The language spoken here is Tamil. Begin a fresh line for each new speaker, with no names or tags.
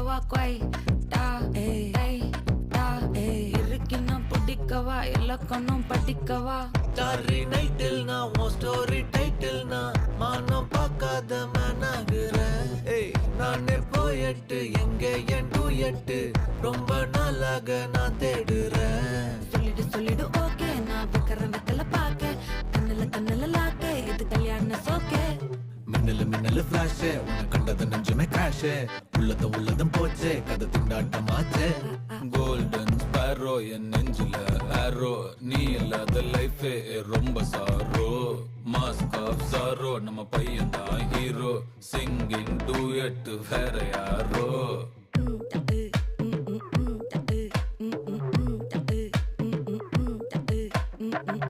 பிடிக்கவா கொய் டா ஏய் டா இருக்குன்னா பிடிக்கவா இலக்கணம் படிக்கவா
ஸ்டாரி நைட்டில் நான் உன் ஸ்டோரி டைட்டில் நான் மானம் பார்க்காத மனாகுறேன். நானே போயட்டு எங்க என் டூயட்டு ரொம்ப நாளாக நான் தேடுறேன்.
சொல்லிடு ஓகே நான் வைக்கிறேன் வெத்தல பாக்க கண்ணுல லாக்க இது கல்யாண சோக்கே
மின்னலு ஃபிளாஷ் உன்னை கண்டது நெஞ்சுமே கிராஷ் உள்ளதும் போச்சே கதை திண்டாட்டமாச்சே.
கோல்டன் ஸ்பேரோ என் நெஞ்சில ஆரோ நீ இல்லாத லைஃபே ரொம்ப சாரோ மாஸ்க் ஆஃப் சாரோ நம்ம பையன் தான் ஹீரோ சிங்கிங் டூயட் வேற யாரோ